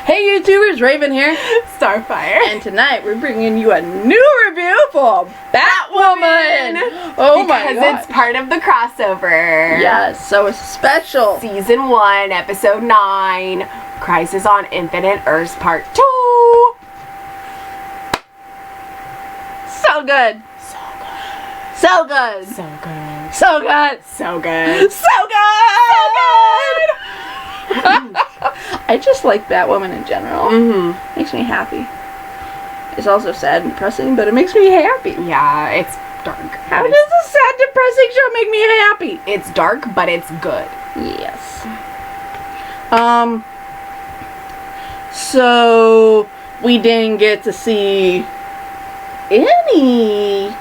Hey YouTubers, Raven here. Starfire. And tonight we're bringing you a new review for Batwoman. Oh my god. Because it's part of the crossover. Yes, so it's special. Season 1, Episode 9, Crisis on Infinite Earths Part 2. So good. So good. So good. So good. So good. So good. I just like Batwoman in general. Makes me happy. It's also sad and depressing, but it makes me happy. Yeah, it's dark. How does a sad, depressing show make me happy? It's dark, but it's good. Yes. So we didn't get to see any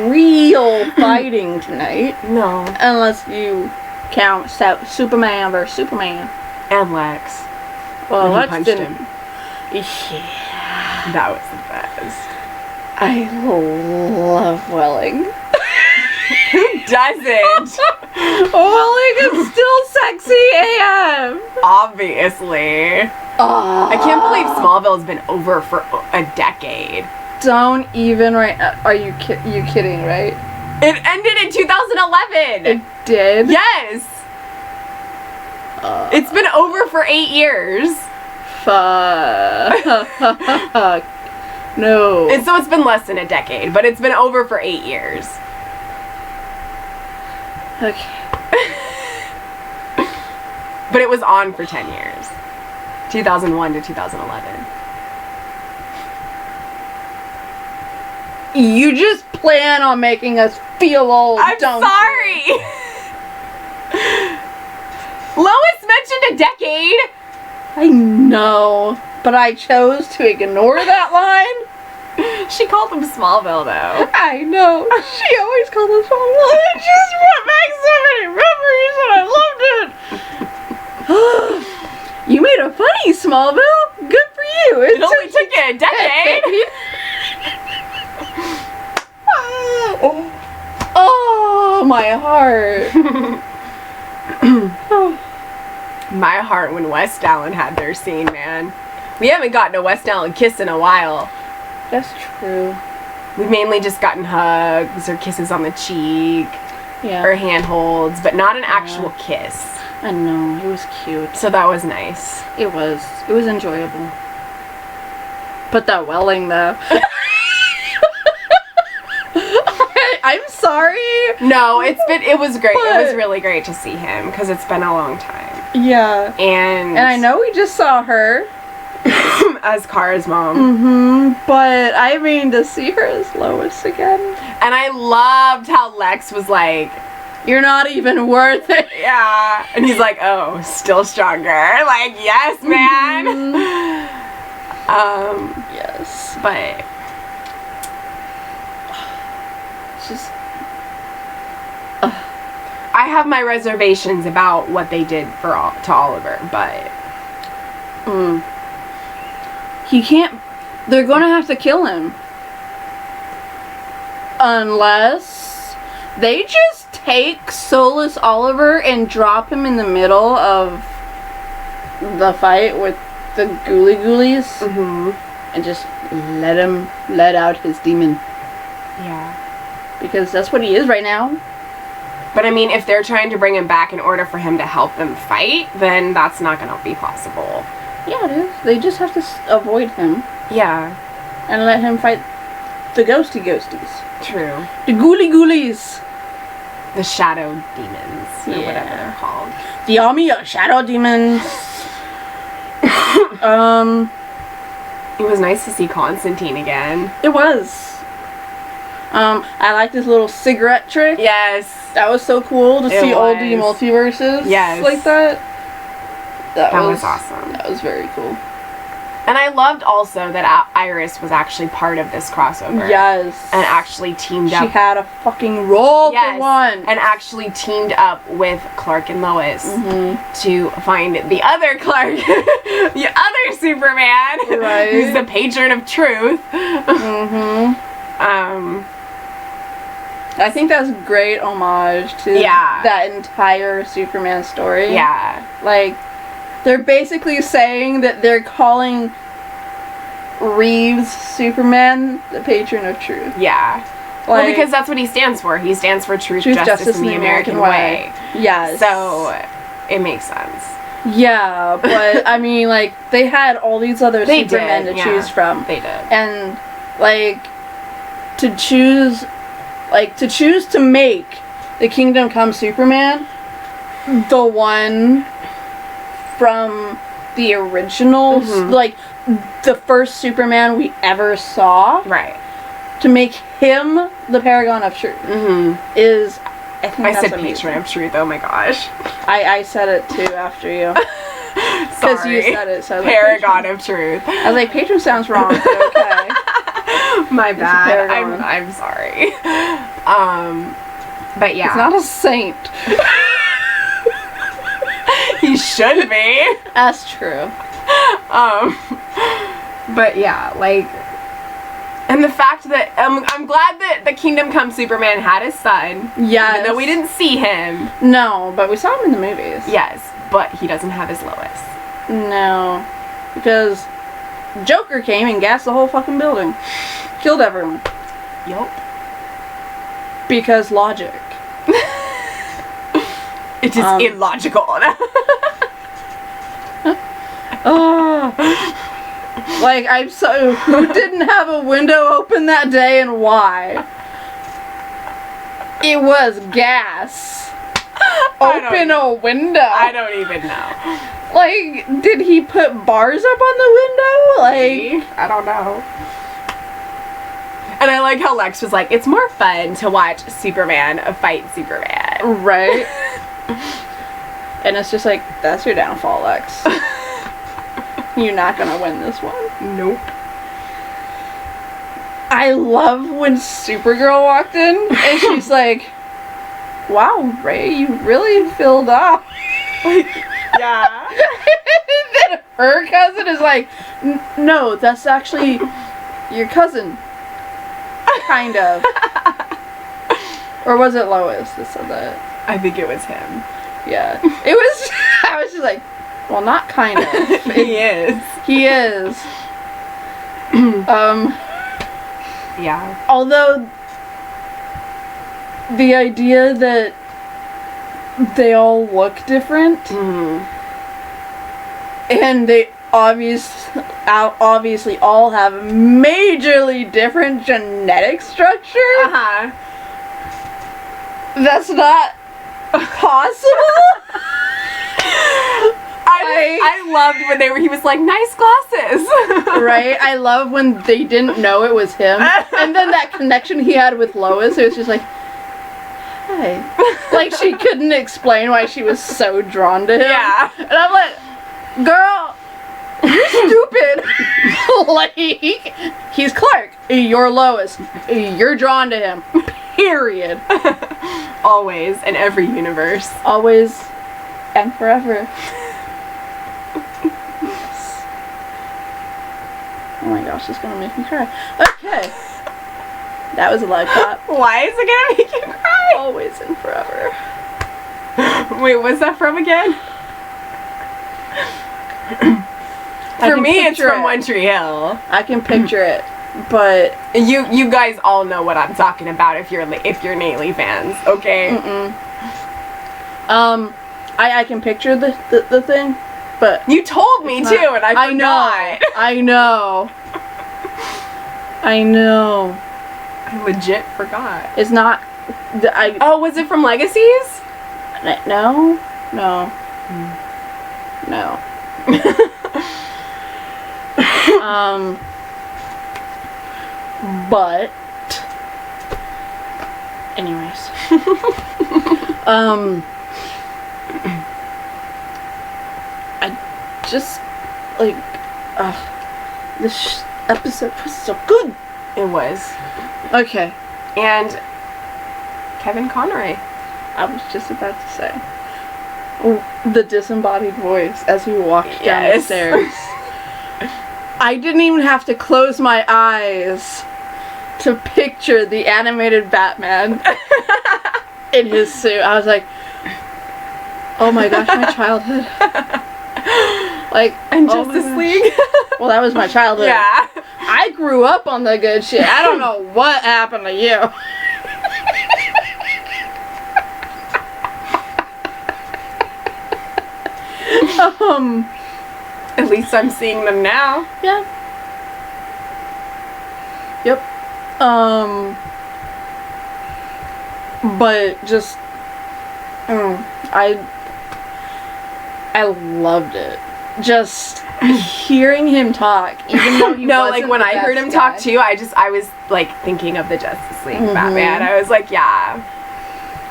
real fighting tonight. No. Unless you count Superman versus Superman. And Lex. Well, when he Lex punched didn't. him. Yeah. That was the best. I love Welling. Who doesn't? Welling is still sexy AF. Obviously. I can't believe Smallville's been over for a decade. Don't even are you kidding, right? It ended in 2011. It did? Yes. It's been over for 8 years. Fuck. No. So it's been less than a decade, but it's been over for 8 years. Okay. But it was on for 10 years. 2001 to 2011. You just plan on making us feel old, I'm don't sorry. Lois mentioned a decade. I know, but I chose to ignore that line. She called them Smallville, though. I know. She always called us Smallville. It just brought back so many memories and I loved it. You made a funny Smallville. Good for you. It only took you a decade. Oh, my heart. My heart when WestAllen had their scene, man. We haven't gotten a WestAllen kiss in a while. That's true. We've mainly just gotten hugs or kisses on the cheek. Yeah. Or handholds, but not an actual kiss. I know. It was cute. So that was nice. It was. It was enjoyable. But that Welling, though. I'm sorry. No, it was great. It was really great to see him because it's been a long time. Yeah. And I know we just saw her as Kara's mom. But I mean to see her as Lois again. And I loved how Lex was like, "You're not even worth it." Yeah. And he's like, "Oh, still stronger." Like, yes, man. Yes. But Just I have my reservations about what they did to Oliver, but he can't. They're gonna have to kill him unless they just take Soulless Oliver and drop him in the middle of the fight with the Ghoulies and just let out his demon. yeah. Because that's what he is right now. But I mean, if they're trying to bring him back in order for him to help them fight, then that's not going to be possible. Yeah, it is. They just have to avoid him. Yeah. And let him fight the ghosties. True. The Ghoulies. The shadow demons, or Yeah. whatever they're called. The army of shadow demons. It was nice to see Constantine again. It was. I liked his little cigarette trick. Yes. That was so cool to see all the multiverses like that. That was awesome. That was very cool. And I loved also that Iris was actually part of this crossover. Yes. And actually teamed up. She had a fucking role for one. And actually teamed up with Clark and Lois to find the other Clark, the other Superman, right? Who's the patron of truth. I think that's a great homage to that entire Superman story. Yeah. Like, They're basically saying that they're calling Reeves Superman the patron of truth. Yeah. Well, because that's what he stands for. He stands for truth, justice, and the American way. Yes. So, it makes sense. Yeah, but, I mean, like, they had all these other Supermen to choose from. They did. And, like, to choose to make the Kingdom Come Superman the one from the originals, like, the first Superman we ever saw. Right. To make him the Paragon of Truth is, I think that's amazing. Patron of Truth, oh my gosh. I said it too after you. Because you said it, so Paragon of Truth. I was like, patron sounds wrong, but okay. My bad. I'm sorry. But yeah. He's not a saint. He should be. That's true. But yeah, like, and the fact that I'm glad that the Kingdom Come Superman had his son. Yes. Even though we didn't see him. No, but we saw him in the movies. Yes, but he doesn't have his Lois. No, because Joker came and gassed the whole fucking building, killed everyone. Yup. Because logic. It is illogical. Like, I'm so... Who didn't have a window open that day and why? It was gas. Open a window. I don't even know. Like, did he put bars up on the window? Like... I don't know. And I like how Lex was like, it's more fun to watch Superman fight Superman. Right? And it's just like, that's your downfall, Lex. You're not gonna win this one. Nope. I love when Supergirl walked in and she's like, wow, Ray, you really filled up. Yeah. And then her cousin is like, no, that's actually your cousin. Kind of. Or was it Lois that said that? I think it was him. Yeah. It was, I was just like, well, not kind of. He is. He is. Yeah. Although, the idea that they all look different, and they obviously all have majorly different genetic structure. That's not possible. I loved when he was like, nice glasses. Right? I love when they didn't know it was him. And then that connection he had with Lois, it was just like, hi. Like, she couldn't explain why she was so drawn to him. Yeah. And I'm like, girl, you're stupid. Like, he's Clark. You're Lois. You're drawn to him. Period. Always, in every universe. Always and forever. Oh my gosh, it's gonna make me cry. Okay. That was a loud clap. Why is it gonna make you cry? Always and forever. Wait, what's that from again? For me, it's from One Tree Hill. I can picture it, but you guys all know what I'm talking about if you're Naley fans, okay? I can picture the thing, but you told me too, and I forgot. I know. I legit forgot. It's not. Oh, was it from Legacies? No. But anyways. I just like this episode was so good. It was. Okay. And Kevin Conroy. I was just about to say. The disembodied voice as he walked down the stairs. I didn't even have to close my eyes to picture the animated Batman in his suit. I was like, oh my gosh, my childhood. Like, and Justice League. Well, that was my childhood. Yeah. I grew up on the good shit. I don't know what happened to you. At least I'm seeing them now. Yeah. Yep. But just, I loved it. Just hearing him talk, even though he wasn't when the I heard him best talk guy. too, I was like thinking of the Justice League Batman. I was like, yeah.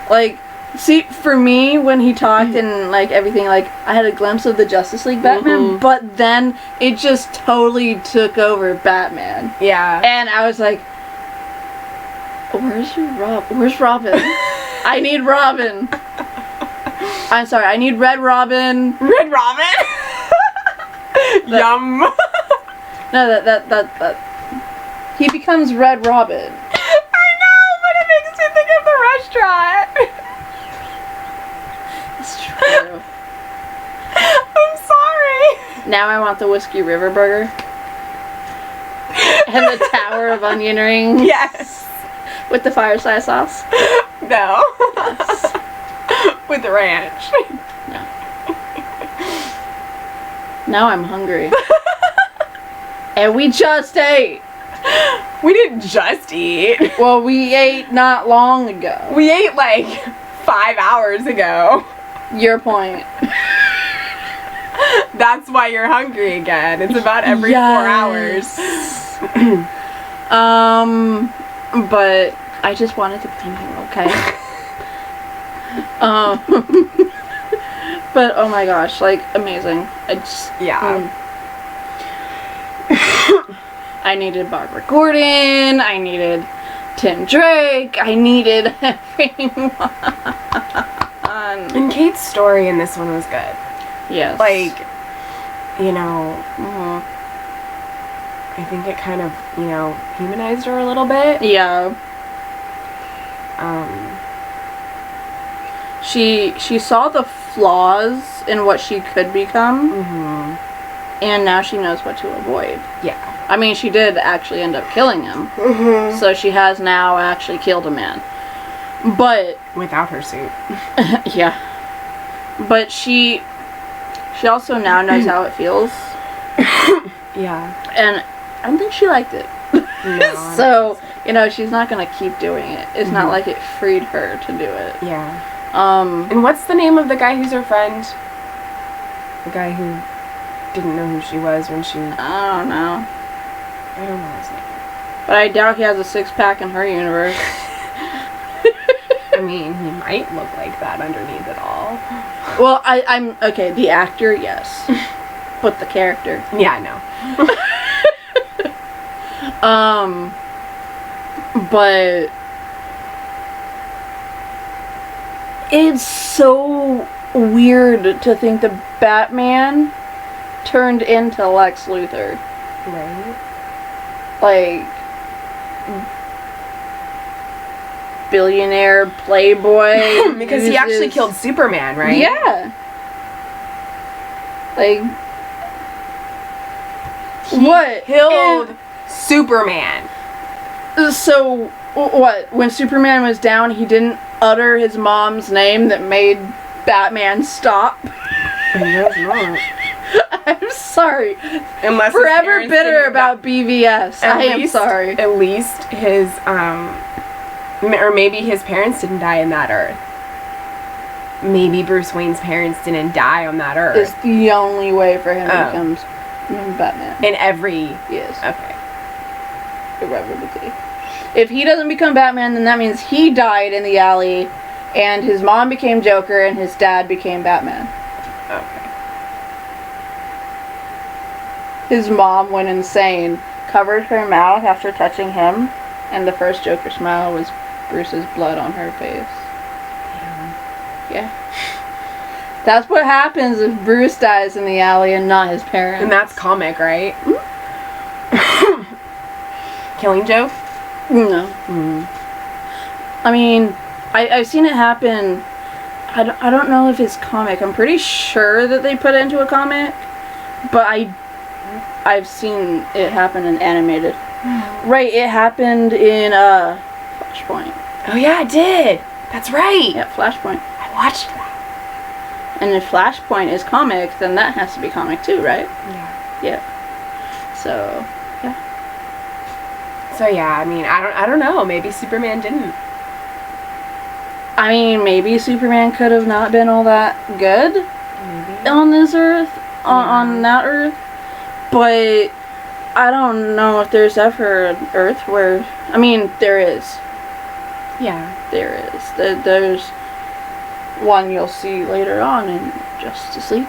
Like, see, for me, when he talked and like everything, like I had a glimpse of the Justice League Batman, but then it just totally took over Batman. Yeah. And I was like, Where's Robin? I need Robin. I'm sorry, I need Red Robin. Red Robin? Yum. No, that. He becomes Red Robin. I know, but it makes me think of the restaurant. It's true. I'm sorry. Now I want the Whiskey River Burger. And the Tower of Onion Rings. Yes. With the fireside sauce. No. Yes. With the ranch. No. Now I'm hungry. And we just ate. We didn't just eat. Well, we ate not long ago. We ate like 5 hours ago. Your point. That's why you're hungry again. It's about every 4 hours. But I just wanted to clean him, okay? But oh my gosh, like amazing. I just I needed Barbara Gordon. I needed Tim Drake. I needed everyone. And Kate's story in this one was good. Yes. Like, you know, I think it kind of, you know, humanized her a little bit. Yeah. She saw the flaws in what she could become, and now she knows what to avoid. Yeah. I mean, she did actually end up killing him, so she has now actually killed a man. But without her suit. yeah. But she also now knows how it feels. Yeah. And I don't think she liked it. No, so, you know, she's not going to keep doing it. It's not like it freed her to do it. Yeah. And what's the name of the guy who's her friend? The guy who didn't know who she was when she... I don't know. I don't know his name. But I doubt he has a six-pack in her universe. I mean, he might look like that underneath it all. Well, I'm... Okay, the actor, yes. But the character. Yeah, I know. But it's so weird to think the Batman turned into Lex Luthor. Right. Like, billionaire playboy. Because he actually killed Superman, right? Yeah. Like, he killed Superman. So, what? When Superman was down, he didn't utter his mom's name that made Batman stop? I guess not. I'm sorry. Unless forever bitter about BVS. I am sorry. At least his, or maybe his parents didn't die in that Earth. Maybe Bruce Wayne's parents didn't die on that Earth. It's the only way for him to become Batman. In every... Yes. Okay. Irrevocably. If he doesn't become Batman, then that means he died in the alley, and his mom became Joker, and his dad became Batman. Okay. His mom went insane, covered her mouth after touching him, and the first Joker smile was Bruce's blood on her face. Yeah. That's what happens if Bruce dies in the alley and not his parents. And that's comic, right? Killing Joke? No. I mean, I've seen it happen. I don't know if it's comic. I'm pretty sure that they put it into a comic. But I've seen it happen in animated. Right, it happened in Flashpoint. Oh yeah, it did. That's right. Yeah, Flashpoint. I watched that. And if Flashpoint is comic, then that has to be comic too, right? Yeah. Yeah. So, yeah. So yeah, I mean, I don't know. Maybe Superman didn't. I mean, maybe Superman could have not been all that good on this Earth, on that Earth, but I don't know if there's ever an Earth where, I mean, there is. Yeah. There is. There's one you'll see later on in Justice League,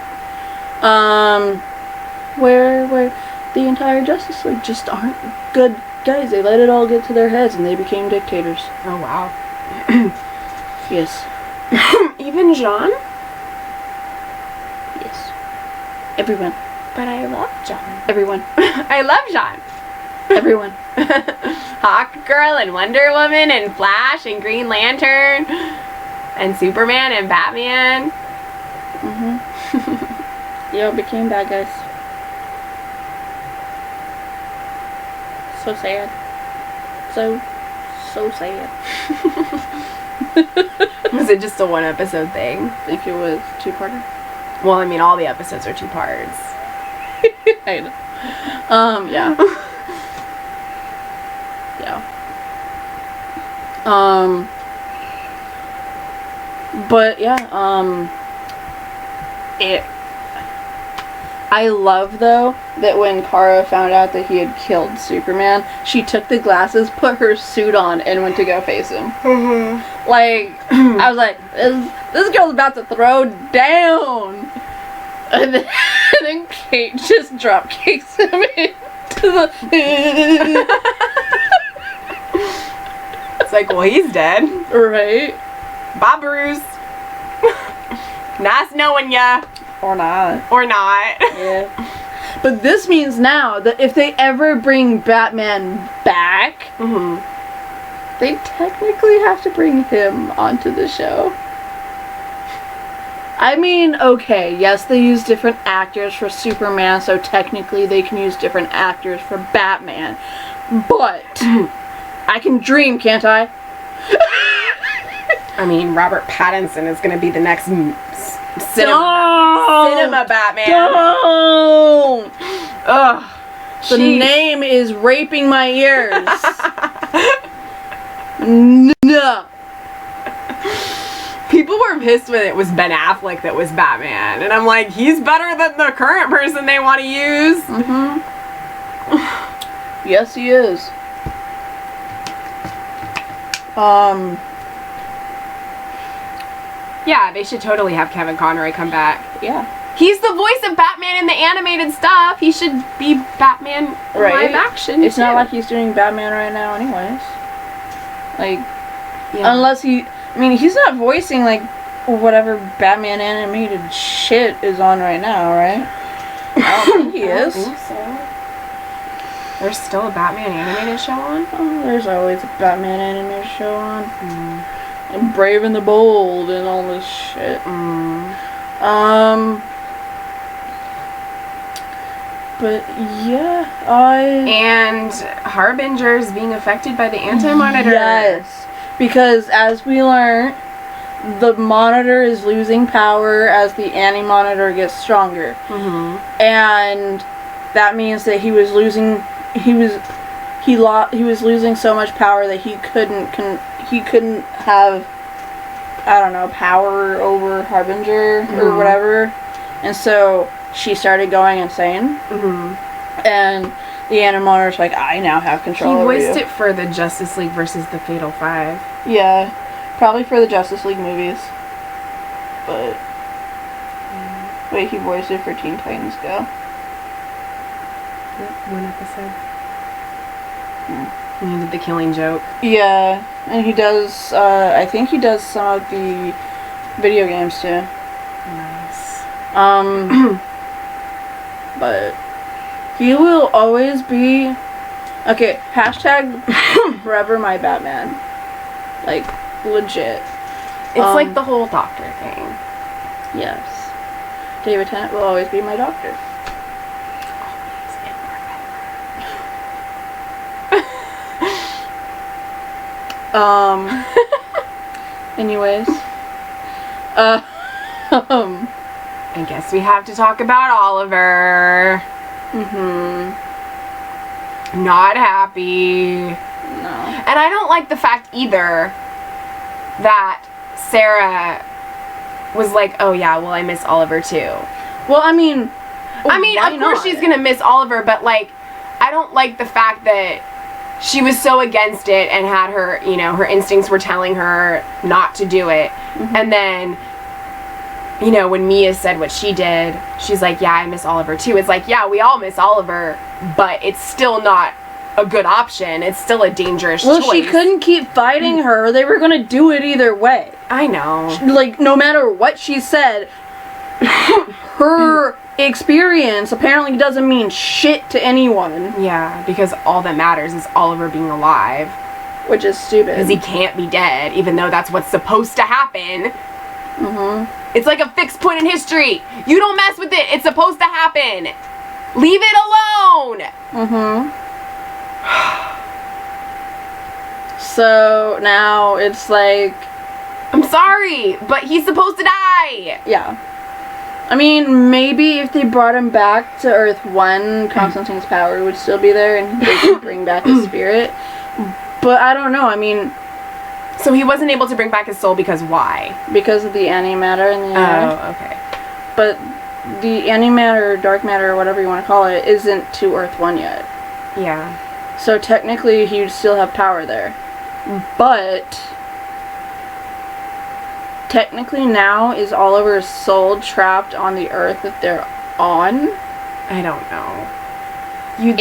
where the entire Justice League just aren't good guys. They let it all get to their heads and they became dictators. Oh wow. Yes. Even Jean? Yes. Everyone. But I love Jean. Everyone. I love Jean. Everyone. Hawk Girl and Wonder Woman and Flash and Green Lantern and Superman and Batman. Yeah, became bad guys. So sad. So sad. Was it just a one episode thing? I think it was 2-parter. Well, I mean, all the episodes are 2 parts. I know. Yeah. Yeah. But yeah, I love though that when Kara found out that he had killed Superman, she took the glasses, put her suit on, and went to go face him. Like, I was like, this girl's about to throw down. And then Kate just drop kicks him into the... It's like, well, he's dead. Right? Bye, Bruce. Nice knowing ya. Or not. Or not. Yeah. But this means now that if they ever bring Batman back, they technically have to bring him onto the show. I mean, okay, yes, they use different actors for Superman, so technically they can use different actors for Batman. But I can dream, can't I? I mean, Robert Pattinson is going to be the next cinema Batman. Don't! Ugh. The name is raping my ears. No. People were pissed when it was Ben Affleck that was Batman. And I'm like, he's better than the current person they want to use. Yes, he is. Yeah, they should totally have Kevin Conroy come back. Yeah. He's the voice of Batman in the animated stuff. He should be Batman in live action. It's not like he's doing Batman right now anyways. Like, unless he... I mean, he's not voicing, like, whatever Batman animated shit is on right now, right? I don't think he is. I don't think so. There's still a Batman animated show on? Oh, there's always a Batman animated show on. And Brave and the Bold and all this shit. But yeah, And Harbinger's being affected by the Anti-Monitor. Yes. Because as we learned, the Monitor is losing power as the Anti-Monitor gets stronger. And that means that he was losing so much power that he couldn't have, I don't know, power over Harbinger or whatever. And so she started going insane. And the Anti-Monitor's like, I now have control over you. He voiced it for the Justice League versus the Fatal 5. Yeah, probably for the Justice League movies. But wait, he voiced it for Teen Titans Go. Yep, 1 episode. He did the Killing Joke. Yeah, and he does, I think he does some of the video games too. Nice. But he will always be, okay, hashtag forever my Batman. Like, legit. It's like the whole doctor thing. Yes. David Tennant will always be my doctor. Anyways. I guess we have to talk about Oliver. Not happy. No. And I don't like the fact either that Sarah was like, oh yeah, well, I miss Oliver too. Well, I mean, of course she's gonna miss Oliver, but like, I don't like the fact that she was so against it and had her, you know, her instincts were telling her not to do it. And then, you know, when Mia said what she did, she's like, yeah, I miss Oliver too. It's like, yeah, we all miss Oliver, but it's still not a good option. It's still a dangerous choice. Well, she couldn't keep fighting her. They were going to do it either way. I know. Like, no matter what she said, her experience apparently doesn't mean shit to anyone. Yeah, because all that matters is Oliver being alive. Which is stupid. Because he can't be dead, even though that's what's supposed to happen. It's like a fixed point in history. You don't mess with it. It's supposed to happen. Leave it alone. So now it's like, I'm sorry, but he's supposed to die. Yeah. I mean, maybe if they brought him back to Earth 1, Constantine's power would still be there and they could bring back his spirit. But I don't know. I mean, so he wasn't able to bring back his soul because why? Because of the antimatter in the air. Oh, okay. But the antimatter or dark matter or whatever you want to call it isn't to Earth 1 yet. Yeah. So technically he would still have power there. But technically now is Oliver's soul trapped on the Earth that they're on? I don't know.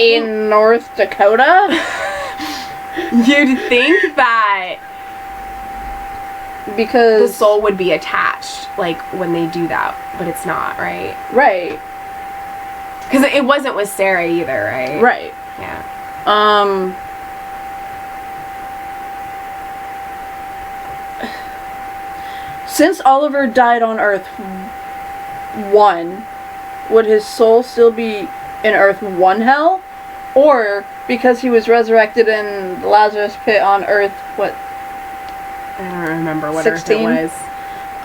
In North Dakota? You'd think that because the soul would be attached, like, when they do that, but it's not, right? Right. Because it wasn't with Sarah either, right? Right. Yeah. Since Oliver died on Earth 1, would his soul still be in Earth 1 hell? Or, because he was resurrected in the Lazarus pit on Earth, what? I don't remember what 16? Earth it was.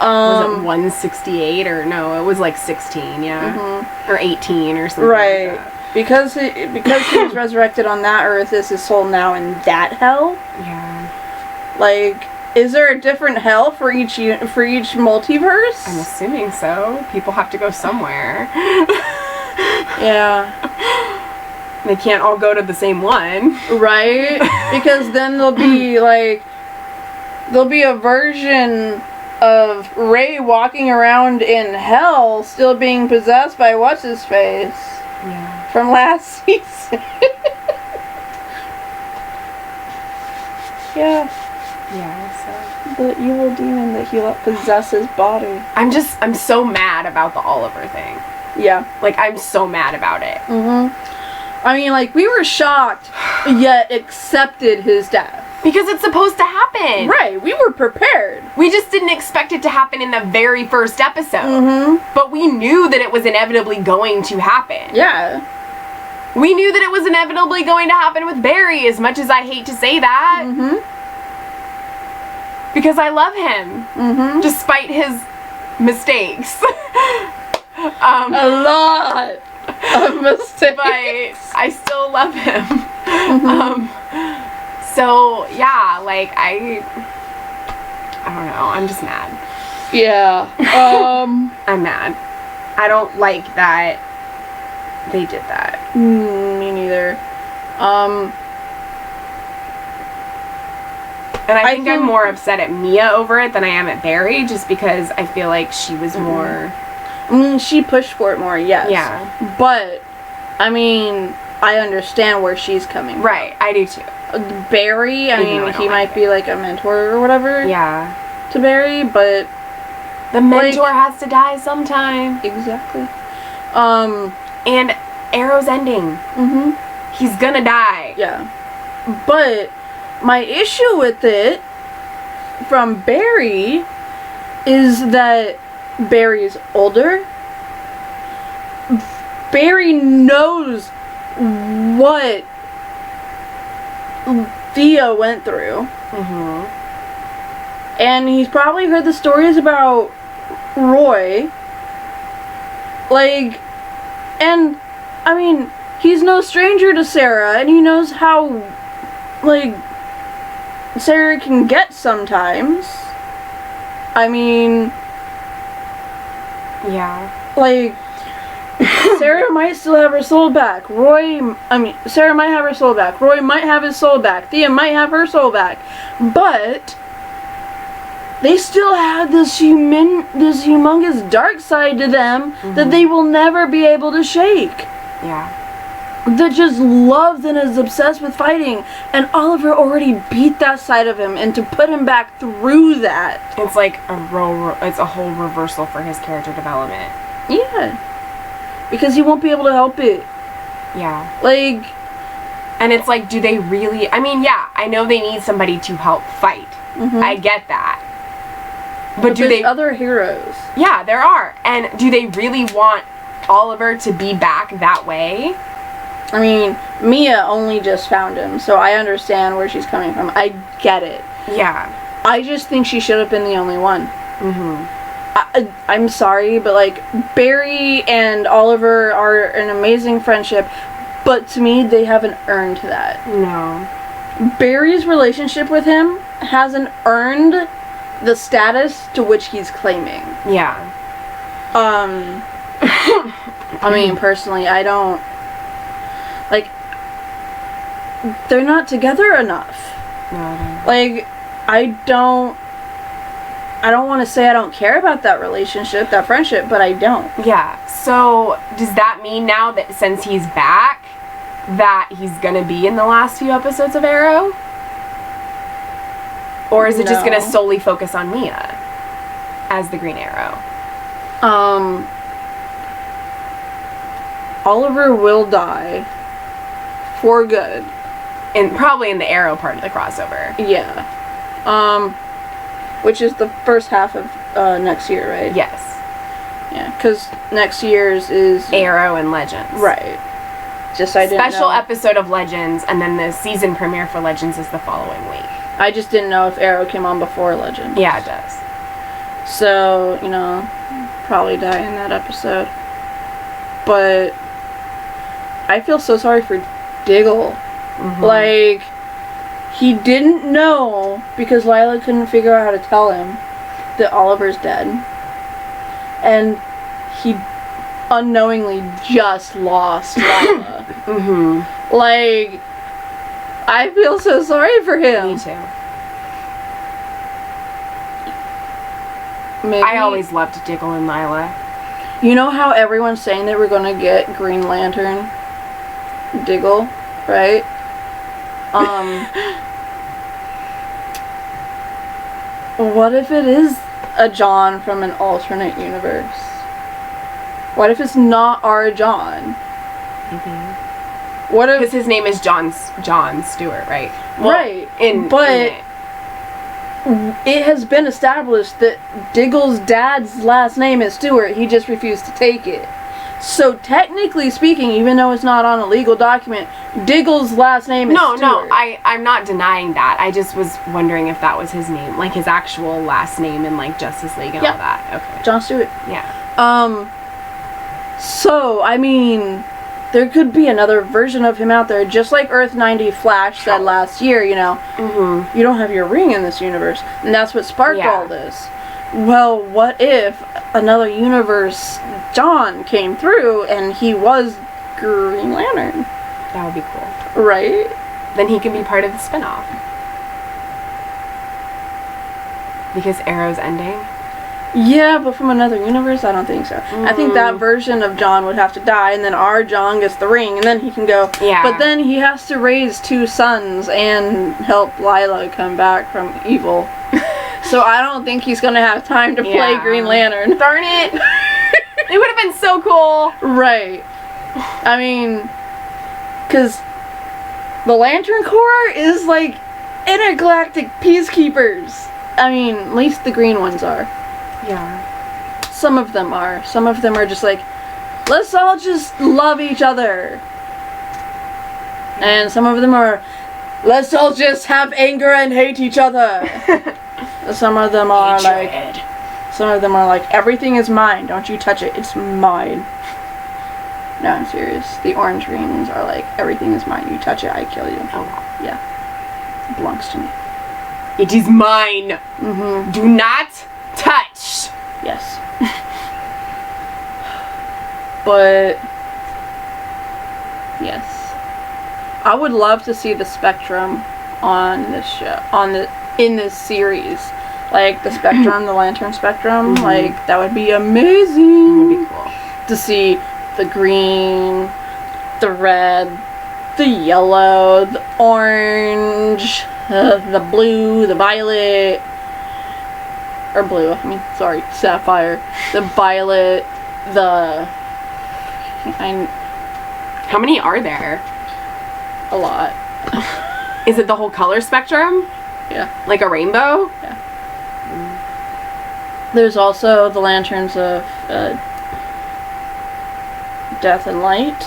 Was it 168 or no? It was like 16, yeah, or 18 or something. Right, like that. because he was resurrected on that Earth. Is his soul now in that hell? Yeah. Like, is there a different hell for each multiverse? I'm assuming so. People have to go somewhere. Yeah. They can't all go to the same one. Right? Because then there'll be a version of Ray walking around in hell still being possessed by what's-his-face. Yeah. From last season. Yeah. Yeah, so. The evil demon that he let possess his body. I'm so mad about the Oliver thing. Yeah. Like, I'm so mad about it. I mean, like, we were shocked, yet accepted his death. Because it's supposed to happen. Right, we were prepared. We just didn't expect it to happen in the very first episode. But we knew that it was inevitably going to happen. Yeah. We knew that it was inevitably going to happen with Barry, as much as I hate to say that. Because I love him. Despite his mistakes. A lot of mistakes. But I still love him. So, yeah, like, I don't know. I'm just mad. Yeah. I'm mad. I don't like that they did that. Me neither. And I think I'm more upset at Mia over it than I am at Barry, just because I feel like she was more... I mean, she pushed for it more, yes. Yeah. But, I mean, I understand where she's coming from. Right, I do too. Barry, I mean, he might be like a mentor or whatever. Yeah. To Barry, but... The mentor has to die sometime. Exactly. And Arrow's ending. He's gonna die. Yeah. But my issue with it from Barry is that Barry's older. Barry knows what Thea went through. Mm-hmm. And he's probably heard the stories about Roy. Like, and, I mean, he's no stranger to Sarah, and he knows how, like, Sarah can get sometimes. I mean... Yeah. Like, Sarah might still have her soul back. Sarah might have her soul back. Roy might have his soul back. Thea might have her soul back. But they still have this humongous dark side to them that they will never be able to shake. Yeah. That just loves and is obsessed with fighting. And Oliver already beat that side of him, and to put him back through that. It's like it's a whole reversal for his character development. Yeah. Because he won't be able to help it. Yeah. Like... And it's like, do they really... I mean, yeah, I know they need somebody to help fight. I get that. But do they... other heroes. Yeah, there are. And do they really want Oliver to be back that way? I mean, Mia only just found him, so I understand where she's coming from. I get it. Yeah. I just think she should have been the only one. Mm-hmm. I'm sorry, but, like, Barry and Oliver are an amazing friendship, but to me, they haven't earned that. No. Barry's relationship with him hasn't earned the status to which he's claiming. Yeah. I mean, personally, I don't... Like, they're not together enough. No, I don't. Like, I don't want to say I don't care about that relationship, that friendship, but I don't. Yeah. So, does that mean now that since he's back, that he's gonna be in the last few episodes of Arrow? Or is it just gonna solely focus on Mia as the Green Arrow? Oliver will die for good. And probably in the Arrow part of the crossover. Yeah. Which is the first half of next year, right? Yes. Yeah, because next year's is... Arrow and Legends. Right. Just I didn't know. Special episode of Legends, and then the season premiere for Legends is the following week. I just didn't know if Arrow came on before Legends. Yeah, it does. So, you know, probably die in that episode. But I feel so sorry for Diggle. Like, he didn't know because Lila couldn't figure out how to tell him that Oliver's dead. And he unknowingly just lost Lila. Like, I feel so sorry for him. Me too. Maybe, I always loved Diggle and Lila. You know how everyone's saying that we're gonna get Green Lantern? Diggle, right? What if it is a John from an alternate universe? What if it's not our John? Maybe. What if... Because his name is John Stewart, right? Well, right. It has been established that Diggle's dad's last name is Stewart. He just refused to take it. So technically speaking, even though it's not on a legal document, Diggle's last name is Stewart. No, I'm not denying that. I just was wondering if that was his name, like his actual last name in like Justice League and all that. Okay. John Stewart. Yeah. So, I mean, there could be another version of him out there, just like Earth 90 Flash said last year, you know. You don't have your ring in this universe. And that's what sparked all this. Well, what if another universe John came through and he was Green Lantern? That would be cool. Right? Then he can be part of the spinoff. Because Arrow's ending? Yeah, but from another universe, I don't think so. I think that version of John would have to die, and then our John gets the ring, and then he can go. Yeah. But then he has to raise 2 sons and help Lila come back from evil. So I don't think he's going to have time to play Green Lantern. Darn it! It would have been so cool! Right. I mean, because the Lantern Corps is like intergalactic peacekeepers. I mean, at least the green ones are. Yeah. Some of them are. Some of them are just like, let's all just love each other. And some of them are, let's all just have anger and hate each other. Some of them are like, everything is mine. Don't you touch it. It's mine. No, I'm serious. The orange greens are like, everything is mine. You touch it, I kill you. Oh, wow. Yeah. It belongs to me. It is mine. Mm-hmm. Do not touch. Yes. But yes. I would love to see the spectrum on this show, in this series. Like the spectrum, the lantern spectrum, like that would be amazing. That would be cool. To see the green, the red, the yellow, the orange, the blue, the violet, or blue, sapphire, the violet, How many are there? a lot. Is it the whole color spectrum? Yeah. Like a rainbow? Yeah. There's also the lanterns of death and light,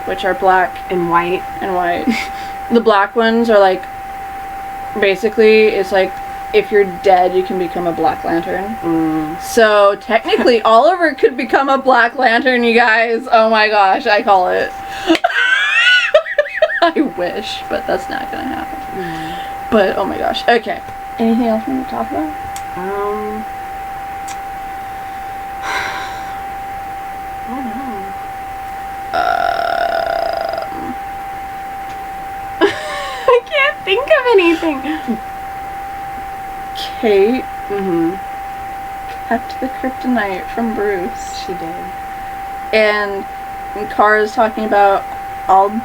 which are black And white. and white. The black ones are like, basically, it's like, if you're dead, you can become a Black Lantern. So, technically, Oliver could become a Black Lantern, you guys. Oh my gosh, I call it. I wish, but that's not gonna happen. But, oh my gosh. Okay. Anything else we need to talk about? I don't know. I can't think of anything. Kate kept the kryptonite from Bruce. She did. And Kara's talking about, I'm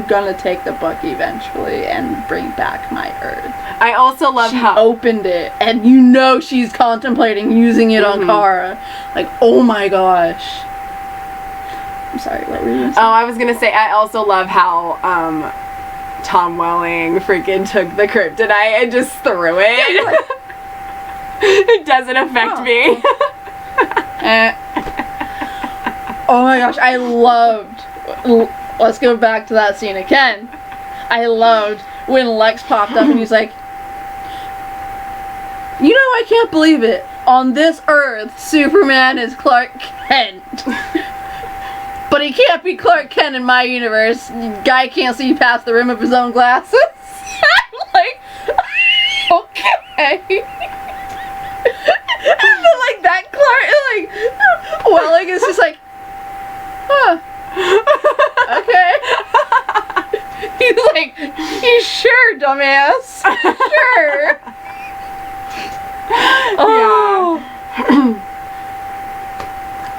gonna take the book eventually and bring back my Earth. I also love She how opened it, and you know she's contemplating using it on Kara. Like, oh my gosh. I'm sorry, what were you gonna say? Oh, I was gonna say, I also love how, Tom Welling freaking took the kryptonite and just threw it. Like, it doesn't affect me. Oh my gosh, I loved... Let's go back to that scene again. I loved when Lex popped up and he's like, you know, I can't believe it. On this Earth, Superman is Clark Kent. But he can't be Clark Kent in my universe. Guy can't see past the rim of his own glasses. I'm like, okay. And then, like, that Clark, like, Welling is just like, huh. Okay. He's like, you sure, dumbass? Sure. Oh.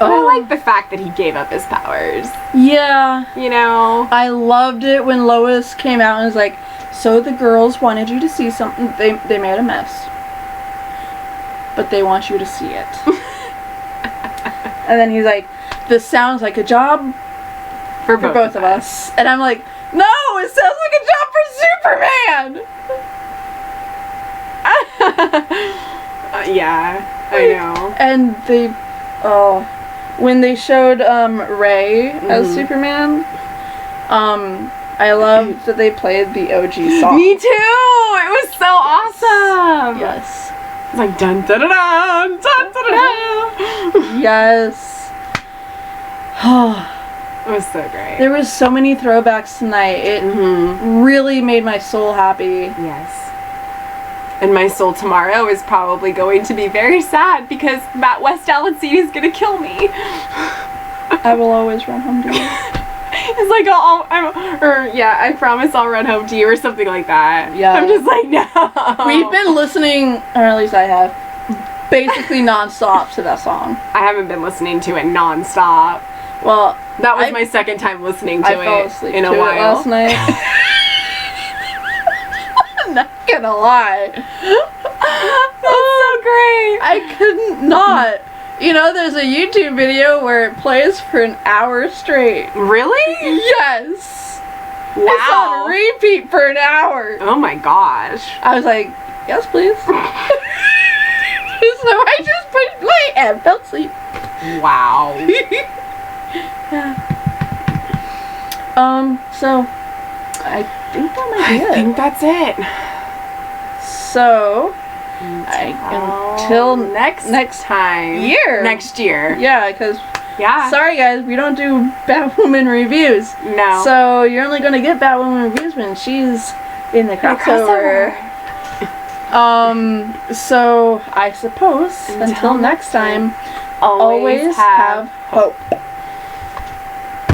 I like the fact that he gave up his powers. Yeah. You know? I loved it when Lois came out and was like, so the girls wanted you to see something. They made a mess. But they want you to see it. And then he's like, this sounds like a job for both of us. And I'm like, no, it sounds like a job for Superman! Yeah, I know. And when they showed Ray as Superman, I loved that they played the OG song. Me too! It was so awesome! Yes. It's like dun dun dun dun dun dun dun. Yes. It was so great. There was so many throwbacks tonight. It really made my soul happy. Yes. And my soul tomorrow is probably going to be very sad because Matt WestAllen scene is going to kill me. I will always run home to you. It's like, I promise I'll run home to you or something like that. Yeah. I'm just like, no. We've been listening, or at least I have, basically nonstop to that song. I haven't been listening to it nonstop. Well, that was my second time listening to I fell asleep in a to while. it last night. I'm not gonna lie. That's so great. I couldn't not. You know, there's a YouTube video where it plays for an hour straight. Really? Yes. Wow. It's on repeat for an hour. Oh my gosh. I was like, yes, please. So I just pushed play and fell asleep. Wow. Yeah. So I think that might be I it. think that's it. So, until next time. year. Next year. Yeah, because Yeah. sorry guys, we don't do Batwoman reviews. No. So you're only gonna get Batwoman reviews when she's in the crossover. So I suppose until next time, always have hope.